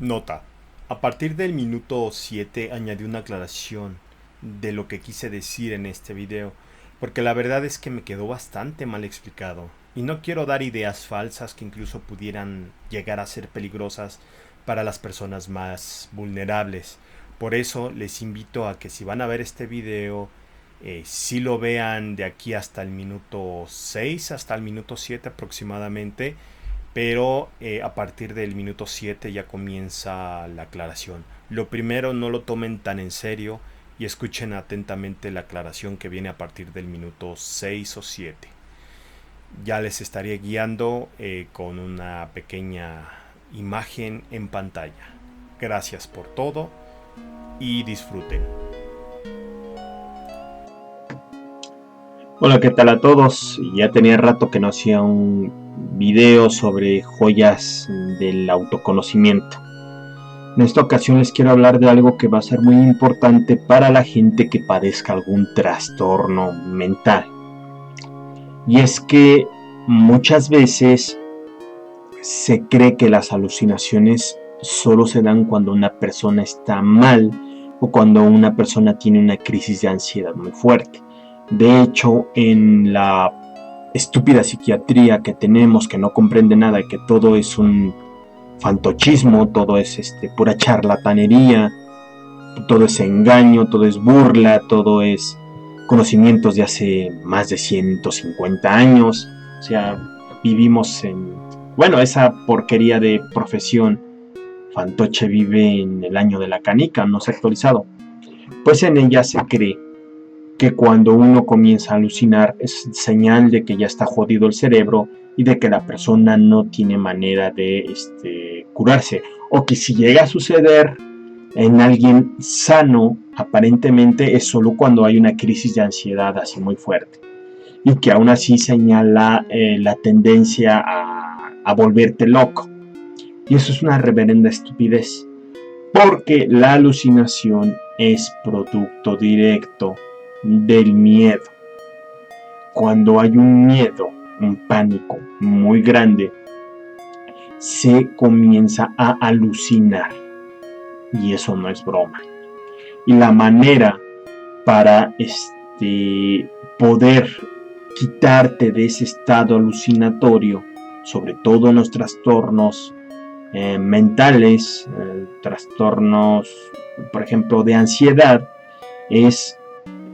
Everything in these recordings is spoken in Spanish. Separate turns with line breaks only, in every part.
Nota. A partir del minuto 7 añadí una aclaración de lo que quise decir en este video, porque la verdad es que me quedó bastante mal explicado, y no quiero dar ideas falsas que incluso pudieran llegar a ser peligrosas para las personas más vulnerables. Por eso les invito a que si van a ver este video, si lo vean de aquí hasta el minuto 6, hasta el minuto 7 aproximadamente, pero a partir del minuto 7 ya comienza la aclaración. Lo primero, no lo tomen tan en serio y escuchen atentamente la aclaración que viene a partir del minuto 6 o 7. Ya les estaré guiando con una pequeña imagen en pantalla. Gracias por todo y disfruten.
Hola, ¿qué tal a todos? Ya tenía rato que no hacía un video sobre joyas del autoconocimiento. En esta ocasión les quiero hablar de algo que va a ser muy importante para la gente que padezca algún trastorno mental. Y es que muchas veces se cree que las alucinaciones solo se dan cuando una persona está mal o cuando una persona tiene una crisis de ansiedad muy fuerte. De hecho, en la estúpida psiquiatría que tenemos, que no comprende nada y que todo es un fantochismo, todo es pura charlatanería, todo es engaño, todo es burla, todo es conocimientos de hace más de 150 años. O sea, vivimos en, bueno, esa porquería de profesión fantoche vive en el año de la canica, no se ha actualizado. Pues en ella se cree que cuando uno comienza a alucinar es señal de que ya está jodido el cerebro y de que la persona no tiene manera de curarse, o que si llega a suceder en alguien sano, aparentemente es solo cuando hay una crisis de ansiedad así muy fuerte, y que aún así señala la tendencia a volverte loco. Y eso es una reverenda estupidez, porque la alucinación es producto directo del miedo. Cuando hay un miedo, un pánico muy grande, se comienza a alucinar. Y eso no es broma. Y la manera para poder quitarte de ese estado alucinatorio, sobre todo en los trastornos mentales, trastornos, por ejemplo, de ansiedad, es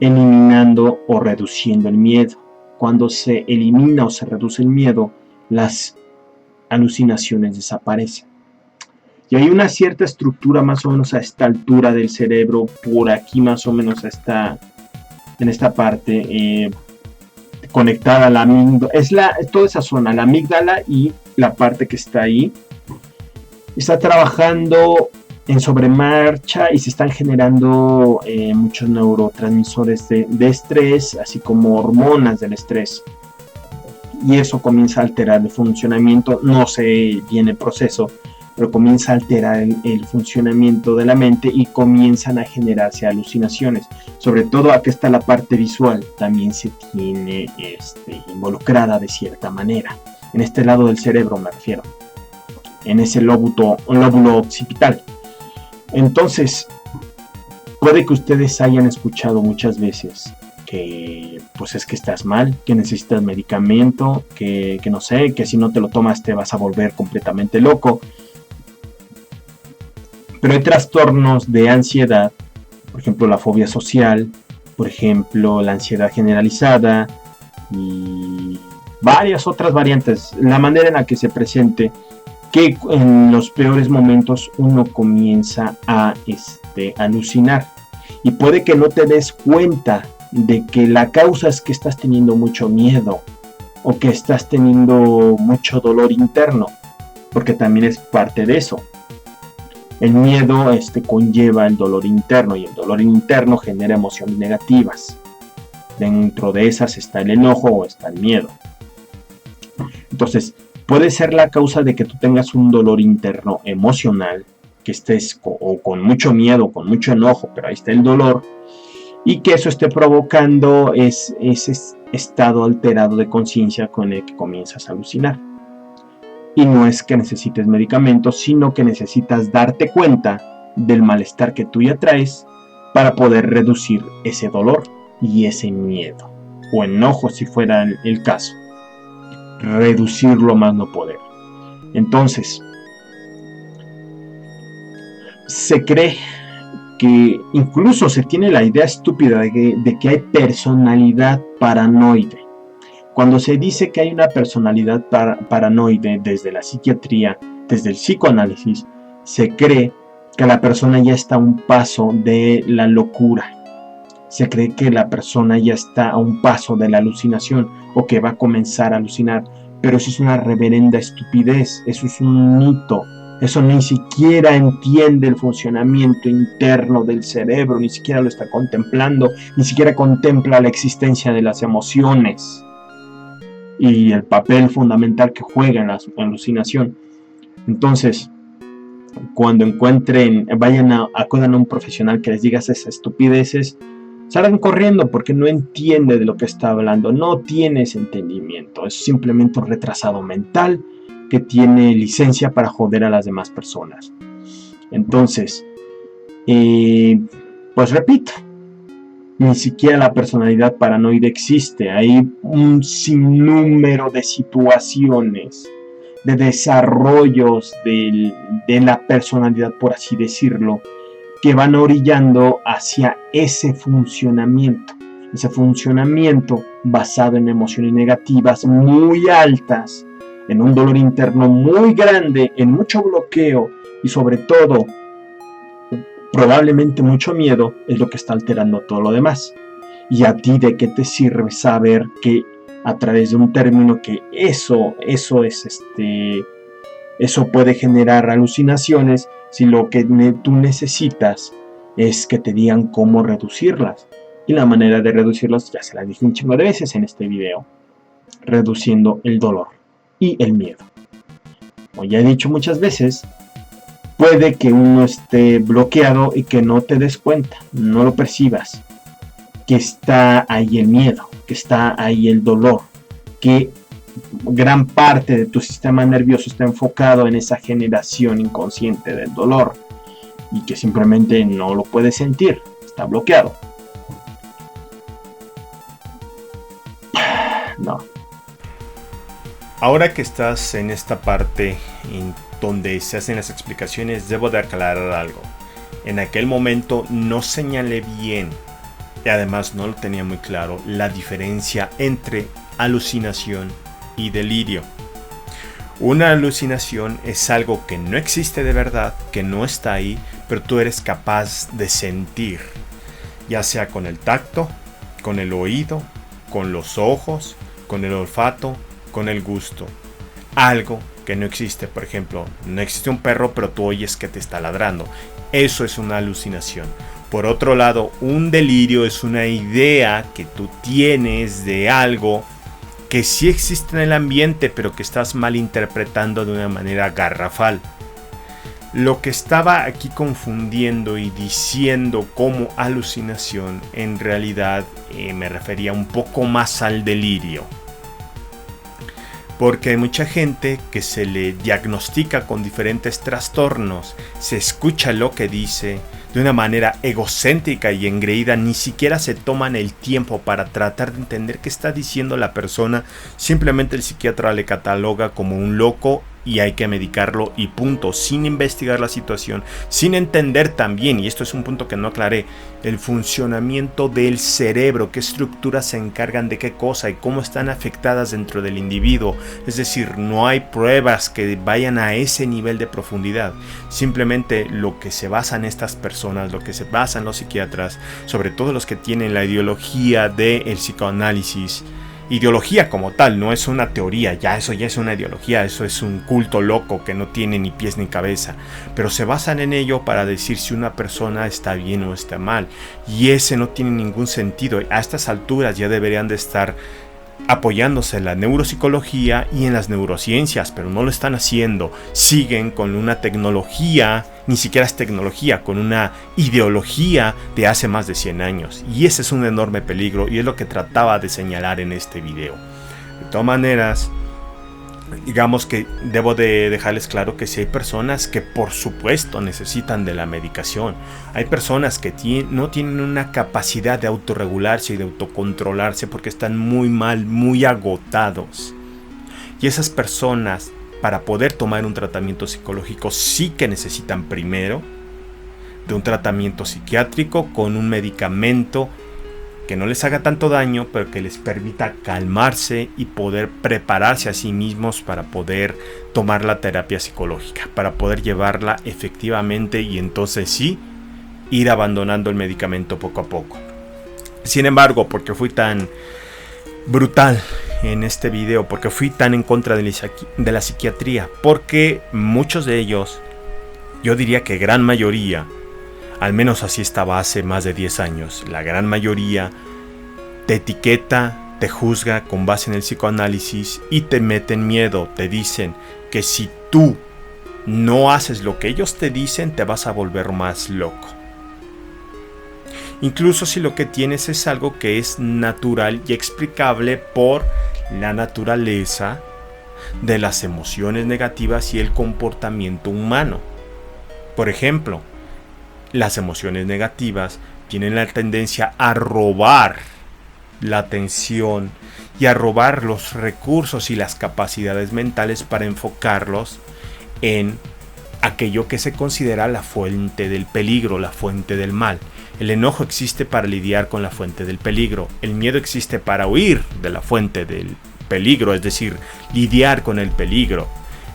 eliminando o reduciendo el miedo. Cuando se elimina o se reduce el miedo, las alucinaciones desaparecen. Y hay una cierta estructura más o menos a esta altura del cerebro, por aquí más o menos en esta parte, conectada a la amígdala, es toda esa zona, la amígdala y la parte que está ahí, está trabajando en sobremarcha y se están generando muchos neurotransmisores de estrés, así como hormonas del estrés. Y eso comienza a alterar el funcionamiento, no sé bien el proceso, pero comienza a alterar el funcionamiento de la mente y comienzan a generarse alucinaciones. Sobre todo aquí está la parte visual, también se tiene involucrada de cierta manera. En este lado del cerebro me refiero, en ese lóbulo occipital. Entonces, puede que ustedes hayan escuchado muchas veces que pues es que estás mal, que necesitas medicamento, que no sé, que si no te lo tomas te vas a volver completamente loco. Pero hay trastornos de ansiedad, por ejemplo la fobia social, por ejemplo la ansiedad generalizada y varias otras variantes. La manera en la que se presente, que en los peores momentos uno comienza a alucinar. Y puede que no te des cuenta de que la causa es que estás teniendo mucho miedo o que estás teniendo mucho dolor interno, porque también es parte de eso. El miedo conlleva el dolor interno y el dolor interno genera emociones negativas. Dentro de esas está el enojo o está el miedo. Entonces, puede ser la causa de que tú tengas un dolor interno emocional, que estés con mucho miedo, con mucho enojo, pero ahí está el dolor, y que eso esté provocando ese estado alterado de conciencia con el que comienzas a alucinar. Y no es que necesites medicamentos, sino que necesitas darte cuenta del malestar que tú ya traes para poder reducir ese dolor y ese miedo, o enojo si fuera el caso. Reducirlo más no poder. Entonces, se cree que incluso se tiene la idea estúpida de que hay personalidad paranoide. Cuando se dice que hay una personalidad paranoide desde la psiquiatría, desde el psicoanálisis, se cree que la persona ya está a un paso de la locura. Se cree que la persona ya está a un paso de la alucinación o que va a comenzar a alucinar. Pero eso es una reverenda estupidez, eso es un mito. Eso ni siquiera entiende el funcionamiento interno del cerebro, ni siquiera lo está contemplando, ni siquiera contempla la existencia de las emociones y el papel fundamental que juega en la alucinación. Entonces, cuando acudan a un profesional que les diga esas estupideces, salgan corriendo porque no entiende de lo que está hablando, no tiene ese entendimiento, es simplemente un retrasado mental que tiene licencia para joder a las demás personas. Entonces, pues repito, ni siquiera la personalidad paranoide existe. Hay un sinnúmero de situaciones, de desarrollos de la personalidad, por así decirlo, que van orillando hacia ese funcionamiento basado en emociones negativas muy altas, en un dolor interno muy grande, en mucho bloqueo y sobre todo probablemente mucho miedo, es lo que está alterando todo lo demás. ¿Y a ti de qué te sirve saber que a través de un término que eso puede generar alucinaciones, si lo que tú necesitas es que te digan cómo reducirlas? Y la manera de reducirlas ya se la dije un chingo de veces en este video: reduciendo el dolor y el miedo. Como ya he dicho muchas veces, puede que uno esté bloqueado y que no te des cuenta, no lo percibas, que está ahí el miedo, que está ahí el dolor, que gran parte de tu sistema nervioso está enfocado en esa generación inconsciente del dolor y que simplemente no lo puedes sentir, está bloqueado. No.
Ahora que estás en esta parte en donde se hacen las explicaciones, debo de aclarar algo. En aquel momento no señalé bien, y además no lo tenía muy claro, la diferencia entre alucinación y delirio. Una alucinación es algo que no existe de verdad, que no está ahí, pero tú eres capaz de sentir, ya sea con el tacto, con el oído, con los ojos, con el olfato, con el gusto. Algo que no existe, por ejemplo, no existe un perro, pero tú oyes que te está ladrando. Eso es una alucinación. Por otro lado, un delirio es una idea que tú tienes de algo que sí existe en el ambiente, pero que estás malinterpretando de una manera garrafal. Lo que estaba aquí confundiendo y diciendo como alucinación, en realidad me refería un poco más al delirio. Porque hay mucha gente que se le diagnostica con diferentes trastornos, se escucha lo que dice de una manera egocéntrica y engreída, ni siquiera se toman el tiempo para tratar de entender qué está diciendo la persona, simplemente el psiquiatra le cataloga como un loco y hay que medicarlo y punto, sin investigar la situación, sin entender también, y esto es un punto que no aclaré, el funcionamiento del cerebro, qué estructuras se encargan de qué cosa y cómo están afectadas dentro del individuo. Es decir, no hay pruebas que vayan a ese nivel de profundidad, simplemente lo que se basan estas personas, lo que se basan los psiquiatras, sobre todo los que tienen la ideología del psicoanálisis. Ideología como tal, no es una teoría, eso ya es una ideología, eso es un culto loco que no tiene ni pies ni cabeza, pero se basan en ello para decir si una persona está bien o está mal, y ese no tiene ningún sentido. A estas alturas ya deberían de estar apoyándose en la neuropsicología y en las neurociencias, pero no lo están haciendo. Siguen con una tecnología, ni siquiera es tecnología, con una ideología de hace más de 100 años. Y ese es un enorme peligro y es lo que trataba de señalar en este video. De todas maneras, digamos que debo de dejarles claro que sí hay personas que por supuesto necesitan de la medicación. Hay personas que no tienen una capacidad de autorregularse y de autocontrolarse porque están muy mal, muy agotados. Y esas personas, para poder tomar un tratamiento psicológico, sí que necesitan primero de un tratamiento psiquiátrico con un medicamento que no les haga tanto daño, pero que les permita calmarse y poder prepararse a sí mismos para poder tomar la terapia psicológica, para poder llevarla efectivamente y entonces sí ir abandonando el medicamento poco a poco. Sin embargo, porque fui tan brutal en este video, porque fui tan en contra de la psiquiatría, porque muchos de ellos, yo diría que gran mayoría, al menos así estaba hace más de 10 años, la gran mayoría te etiqueta, te juzga con base en el psicoanálisis y te meten miedo, te dicen que si tú no haces lo que ellos te dicen, te vas a volver más loco. Incluso si lo que tienes es algo que es natural y explicable por la naturaleza de las emociones negativas y el comportamiento humano. Por ejemplo, las emociones negativas tienen la tendencia a robar la atención y a robar los recursos y las capacidades mentales para enfocarlos en aquello que se considera la fuente del peligro, la fuente del mal. El enojo existe para lidiar con la fuente del peligro. El miedo existe para huir de la fuente del peligro, es decir, lidiar con el peligro.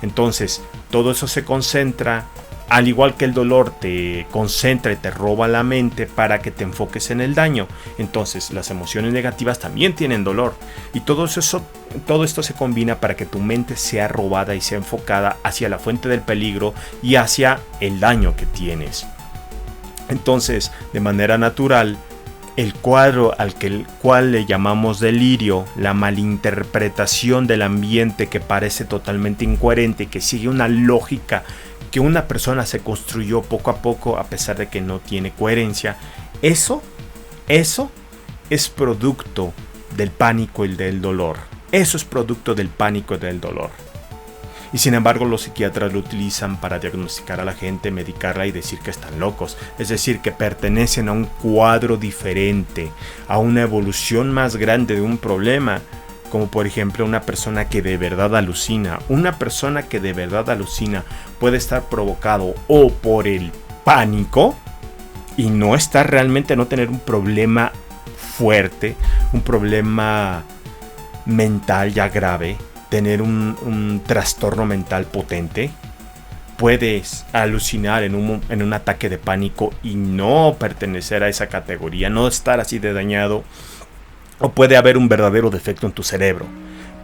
Entonces, todo eso se concentra, al igual que el dolor te concentra y te roba la mente para que te enfoques en el daño. Entonces, las emociones negativas también tienen dolor. Y todo esto se combina para que tu mente sea robada y sea enfocada hacia la fuente del peligro y hacia el daño que tienes. Entonces, de manera natural, el cuadro al cual le llamamos delirio, la malinterpretación del ambiente que parece totalmente incoherente y que sigue una lógica que una persona se construyó poco a poco a pesar de que no tiene coherencia, eso es producto del pánico y del dolor. Eso es producto del pánico y del dolor. Y sin embargo los psiquiatras lo utilizan para diagnosticar a la gente, medicarla y decir que están locos. Es decir, que pertenecen a un cuadro diferente, a una evolución más grande de un problema. Como por ejemplo una persona que de verdad alucina. Una persona que de verdad alucina puede estar provocado o por el pánico y no tener un problema fuerte, un problema mental ya grave, tener un trastorno mental potente. Puedes alucinar en un ataque de pánico y no pertenecer a esa categoría, no estar así de dañado. O puede haber un verdadero defecto en tu cerebro.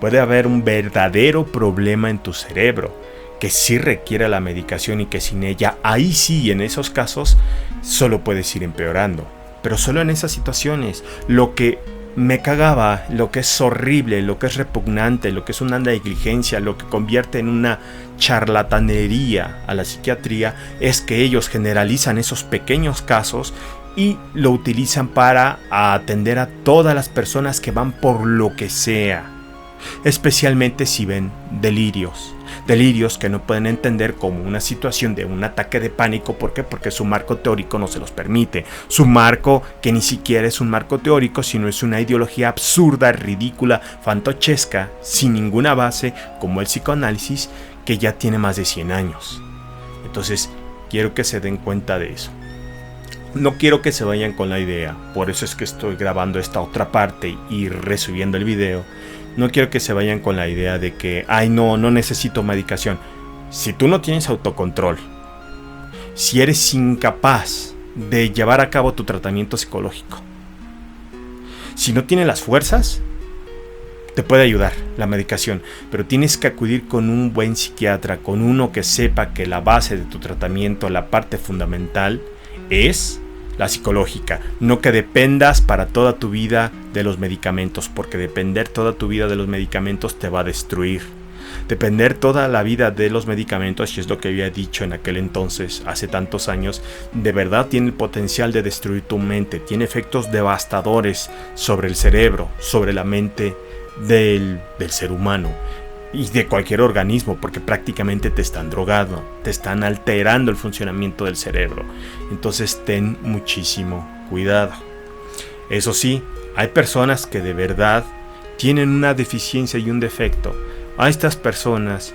Puede haber un verdadero problema en tu cerebro que sí requiere la medicación y que sin ella, ahí sí, en esos casos, solo puedes ir empeorando. Pero solo en esas situaciones. Lo que me cagaba, lo que es horrible, lo que es repugnante, lo que es una negligencia, lo que convierte en una charlatanería a la psiquiatría, es que ellos generalizan esos pequeños casos y lo utilizan para atender a todas las personas que van por lo que sea, especialmente si ven delirios que no pueden entender como una situación de un ataque de pánico. ¿Por qué? Porque su marco teórico no se los permite, su marco que ni siquiera es un marco teórico, sino es una ideología absurda, ridícula, fantochesca, sin ninguna base, como el psicoanálisis, que ya tiene más de 100 años. Entonces, quiero que se den cuenta de eso. No quiero que se vayan con la idea, por eso es que estoy grabando esta otra parte y resubiendo el video. No quiero que se vayan con la idea de que, no necesito medicación. Si tú no tienes autocontrol, si eres incapaz de llevar a cabo tu tratamiento psicológico, si no tienes las fuerzas, te puede ayudar la medicación, pero tienes que acudir con un buen psiquiatra, con uno que sepa que la base de tu tratamiento, la parte fundamental, es la psicológica. No que dependas para toda tu vida de los medicamentos, porque depender toda tu vida de los medicamentos te va a destruir. Depender toda la vida de los medicamentos, y es lo que había dicho en aquel entonces, hace tantos años, de verdad tiene el potencial de destruir tu mente, tiene efectos devastadores sobre el cerebro, sobre la mente del ser humano. y de cualquier organismo, porque prácticamente te están drogando, te están alterando el funcionamiento del cerebro. Entonces ten muchísimo cuidado. Eso sí, hay personas que de verdad tienen una deficiencia y un defecto. A estas personas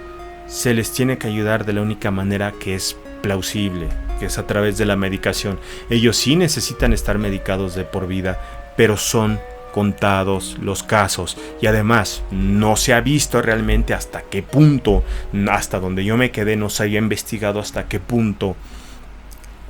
se les tiene que ayudar de la única manera que es plausible, que es a través de la medicación. Ellos sí necesitan estar medicados de por vida, pero son contados los casos, y además no se ha visto realmente hasta qué punto, hasta donde yo me quedé, no se había investigado hasta qué punto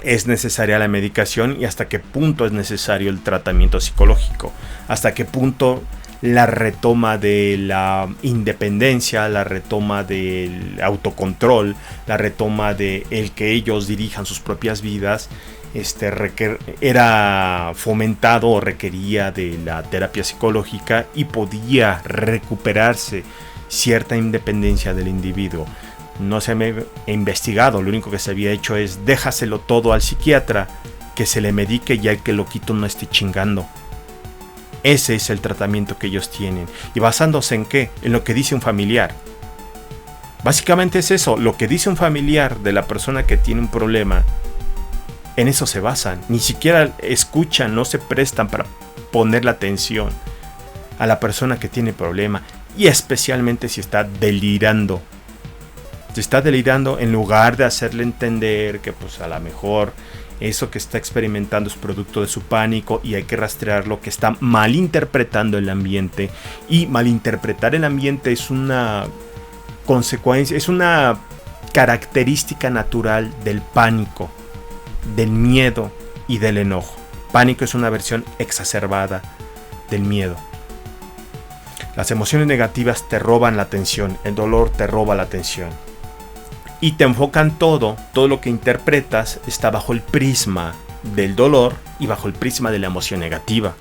es necesaria la medicación y hasta qué punto es necesario el tratamiento psicológico, hasta qué punto la retoma de la independencia, la retoma del autocontrol, la retoma de el que ellos dirijan sus propias vidas, era fomentado o requería de la terapia psicológica y podía recuperarse cierta independencia del individuo. No se me ha investigado, lo único que se había hecho es déjaselo todo al psiquiatra, que se le medique y el que lo quito no esté chingando. Ese es el tratamiento que ellos tienen. ¿Y basándose en qué? En lo que dice un familiar. Básicamente es eso, lo que dice un familiar de la persona que tiene un problema. En eso se basan. Ni siquiera escuchan, no se prestan para poner la atención a la persona que tiene problema. Y especialmente si está delirando. Si está delirando, en lugar de hacerle entender que pues a lo mejor eso que está experimentando es producto de su pánico y hay que rastrearlo, que está malinterpretando el ambiente. Y malinterpretar el ambiente es una consecuencia, es una característica natural del pánico, del miedo y del enojo. Pánico es una versión exacerbada del miedo. Las emociones negativas te roban la atención, el dolor te roba la atención. Y te enfocan todo lo que interpretas está bajo el prisma del dolor y bajo el prisma de la emoción negativa.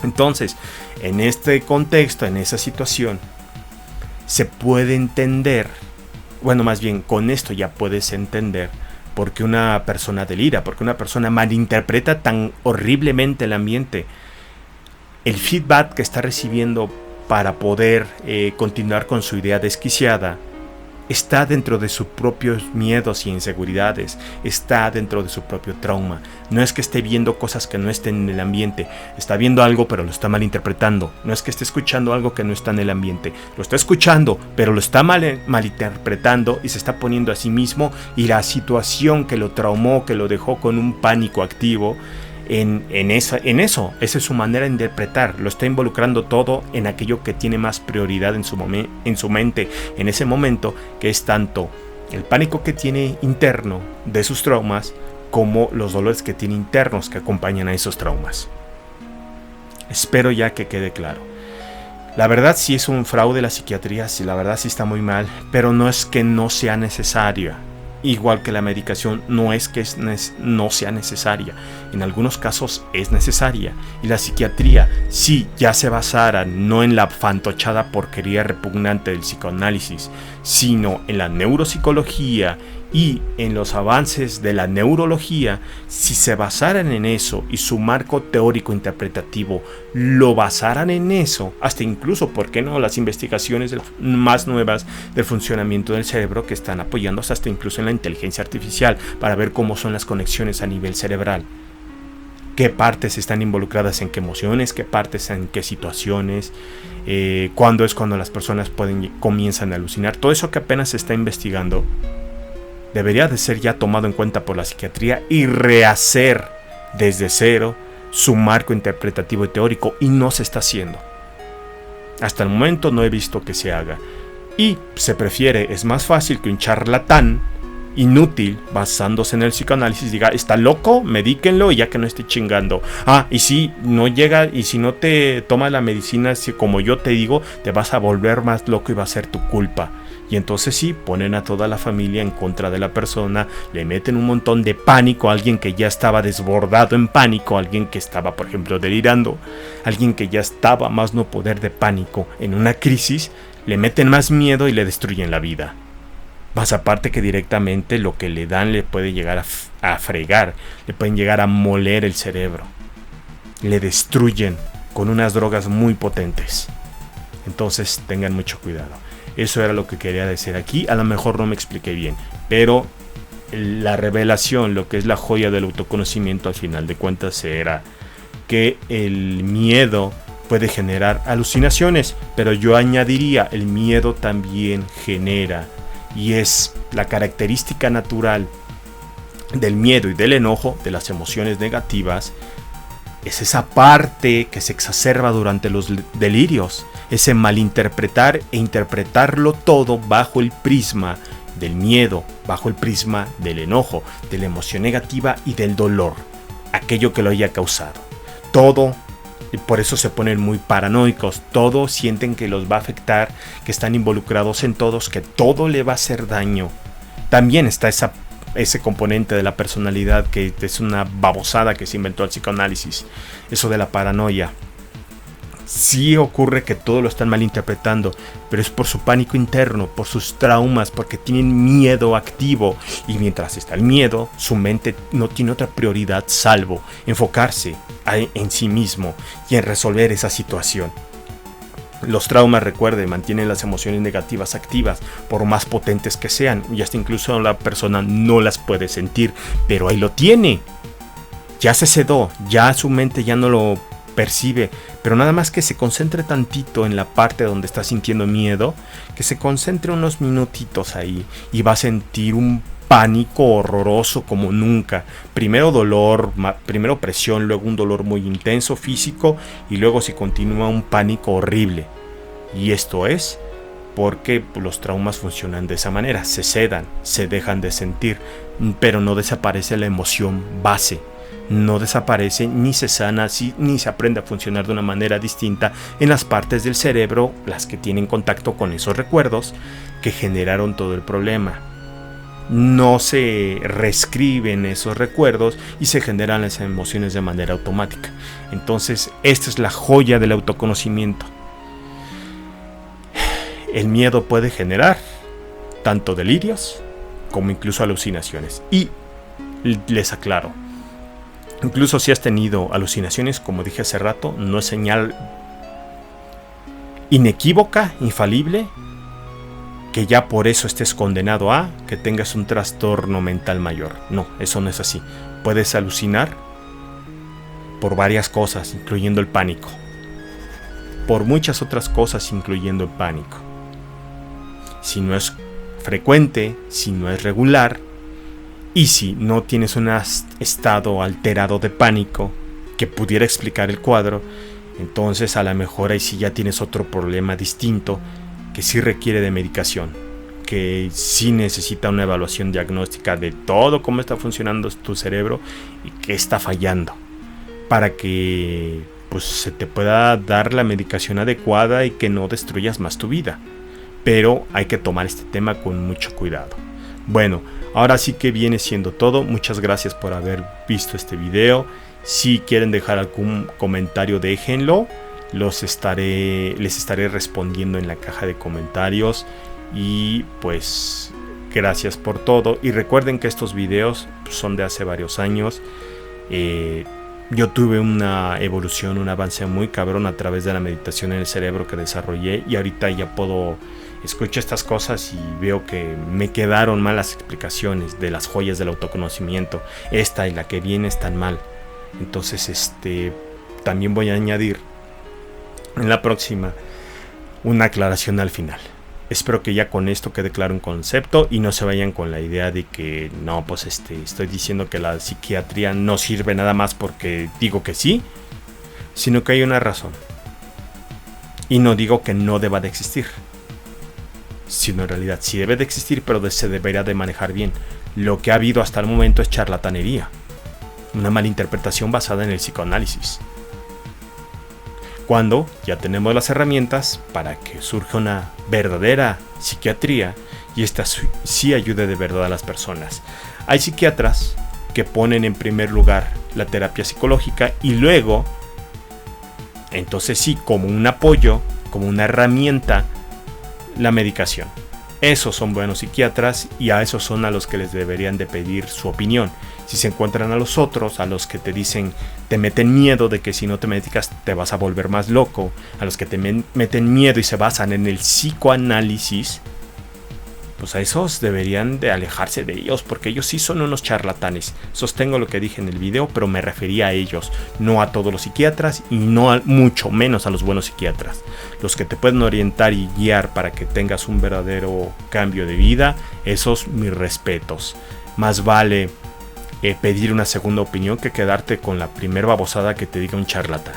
Entonces, en este contexto, en esa situación, se puede entender, bueno, más bien con esto ya puedes entender por qué una persona delira, por qué una persona malinterpreta tan horriblemente el ambiente. El feedback que está recibiendo para poder continuar con su idea desquiciada está dentro de sus propios miedos y inseguridades, está dentro de su propio trauma. No es que esté viendo cosas que no estén en el ambiente, está viendo algo pero lo está malinterpretando. No es que esté escuchando algo que no está en el ambiente, lo está escuchando pero lo está malinterpretando y se está poniendo a sí mismo y la situación que lo traumó, que lo dejó con un pánico activo. En eso, esa es su manera de interpretar, lo está involucrando todo en aquello que tiene más prioridad en su mente en ese momento, que es tanto el pánico que tiene interno de sus traumas como los dolores que tiene internos que acompañan a esos traumas. Espero ya que quede claro. La verdad sí es un fraude la psiquiatría, sí, la verdad sí está muy mal, pero no es que no sea necesaria. Igual que la medicación, no es que no sea necesaria. En algunos casos es necesaria. Y la psiquiatría, si ya se basara no en la fantochada porquería repugnante del psicoanálisis, sino en la neuropsicología y en los avances de la neurología, si se basaran en eso y su marco teórico interpretativo lo basaran en eso, hasta incluso, ¿por qué no?, las investigaciones más nuevas del funcionamiento del cerebro que están apoyándose hasta incluso en la inteligencia artificial para ver cómo son las conexiones a nivel cerebral, qué partes están involucradas en qué emociones, qué partes en qué situaciones, cuándo es cuando las personas comienzan a alucinar. Todo eso que apenas se está investigando debería de ser ya tomado en cuenta por la psiquiatría y rehacer desde cero su marco interpretativo y teórico, y no se está haciendo. Hasta el momento no he visto que se haga. Y se prefiere, es más fácil que un charlatán inútil basándose en el psicoanálisis diga, está loco, medíquenlo y ya que no esté chingando. Y si no llega y si no te toma la medicina como yo te digo, te vas a volver más loco y va a ser tu culpa. Y entonces sí, ponen a toda la familia en contra de la persona, le meten un montón de pánico a alguien que ya estaba desbordado en pánico, a alguien que estaba, por ejemplo, delirando, a alguien que ya estaba más no poder de pánico en una crisis, le meten más miedo y le destruyen la vida. Más aparte que directamente lo que le dan le puede llegar a fregar, le pueden llegar a moler el cerebro, le destruyen con unas drogas muy potentes. Entonces tengan mucho cuidado. Eso era lo que quería decir aquí. A lo mejor no me expliqué bien, pero la revelación, lo que es la joya del autoconocimiento, al final de cuentas era que el miedo puede generar alucinaciones, pero yo añadiría, el miedo también genera, y es la característica natural del miedo y del enojo, de las emociones negativas, es esa parte que se exacerba durante los delirios, ese malinterpretar e interpretarlo todo bajo el prisma del miedo, bajo el prisma del enojo, de la emoción negativa y del dolor, aquello que lo haya causado. Todo, y por eso se ponen muy paranoicos, todo sienten que los va a afectar, que están involucrados en todos, que todo le va a hacer daño. También está ese componente de la personalidad que es una babosada que se inventó el psicoanálisis, eso de la paranoia. Sí ocurre que todo lo están malinterpretando, pero es por su pánico interno, por sus traumas, porque tienen miedo activo, y mientras está el miedo, su mente no tiene otra prioridad salvo enfocarse en sí mismo y en resolver esa situación. Los traumas, recuerden, mantienen las emociones negativas activas, por más potentes que sean, y hasta incluso la persona no las puede sentir, pero ahí lo tiene. Ya se sedó, ya su mente ya no lo percibe, pero nada más que se concentre tantito en la parte donde está sintiendo miedo, que se concentre unos minutitos ahí, y va a sentir un pánico horroroso como nunca. Primero dolor, primero presión, luego un dolor muy intenso físico, y luego se continúa un pánico horrible. Y esto es porque los traumas funcionan de esa manera, se sedan, se dejan de sentir, pero no desaparece la emoción base, no desaparece ni se sana, ni se aprende a funcionar de una manera distinta en las partes del cerebro, las que tienen contacto con esos recuerdos que generaron todo el problema. No se reescriben esos recuerdos y se generan las emociones de manera automática. Entonces, esta es la joya del autoconocimiento. El miedo puede generar tanto delirios como incluso alucinaciones. Y les aclaro, incluso si has tenido alucinaciones, como dije hace rato, no es señal inequívoca, infalible, que ya por eso estés condenado a que tengas un trastorno mental mayor. No, eso no es así. Puedes alucinar por varias cosas, incluyendo el pánico. Por muchas otras cosas, incluyendo el pánico. Si no es frecuente, si no es regular, y si no tienes un estado alterado de pánico que pudiera explicar el cuadro, entonces a lo mejor ahí sí ya tienes otro problema distinto que sí requiere de medicación, que sí necesita una evaluación diagnóstica de todo cómo está funcionando tu cerebro y qué está fallando, para que pues se te pueda dar la medicación adecuada y que no destruyas más tu vida. Pero hay que tomar este tema con mucho cuidado. Bueno, ahora sí que viene siendo todo. Muchas gracias por haber visto este video. Si quieren dejar algún comentario, déjenlo. Les estaré respondiendo en la caja de comentarios. Y pues gracias por todo. Y recuerden que estos videos son de hace varios años. Yo tuve una evolución, un avance muy cabrón a través de la meditación en el cerebro que desarrollé. Y ahorita ya escucho estas cosas y veo que me quedaron mal las explicaciones de las joyas del autoconocimiento. Esta y la que viene están mal. Entonces también voy a añadir en la próxima una aclaración al final. Espero que ya con esto quede claro un concepto y no se vayan con la idea de que no, pues estoy diciendo que la psiquiatría no sirve nada más porque digo que sí, sino que hay una razón. Y no digo que no deba de existir, sino en realidad sí debe de existir, pero se debería de manejar bien. Lo que ha habido hasta el momento es charlatanería, una malinterpretación basada en el psicoanálisis, cuando ya tenemos las herramientas para que surja una verdadera psiquiatría y esta sí ayude de verdad a las personas. Hay psiquiatras que ponen en primer lugar la terapia psicológica y luego, entonces sí, como un apoyo, como una herramienta, la medicación. Esos son buenos psiquiatras y a esos son a los que les deberían de pedir su opinión. Si se encuentran a los otros, a los que te dicen, te meten miedo de que si no te medicas te vas a volver más loco, a los que te meten miedo y se basan en el psicoanálisis, pues a esos deberían de alejarse de ellos, porque ellos sí son unos charlatanes. Sostengo lo que dije en el video, pero me refería a ellos, no a todos los psiquiatras y no mucho menos a los buenos psiquiatras. Los que te pueden orientar y guiar para que tengas un verdadero cambio de vida, esos mis respetos. Más vale pedir una segunda opinión que quedarte con la primer babosada que te diga un charlatán,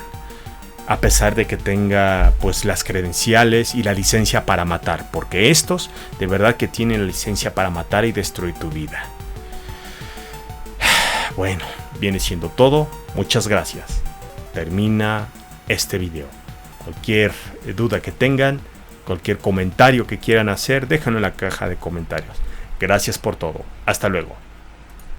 a pesar de que tenga pues las credenciales y la licencia para matar, porque estos de verdad que tienen la licencia para matar y destruir tu vida. Bueno, viene siendo todo. Muchas gracias. Termina este video. Cualquier duda que tengan, cualquier comentario que quieran hacer, déjenlo en la caja de comentarios. Gracias por todo. Hasta luego.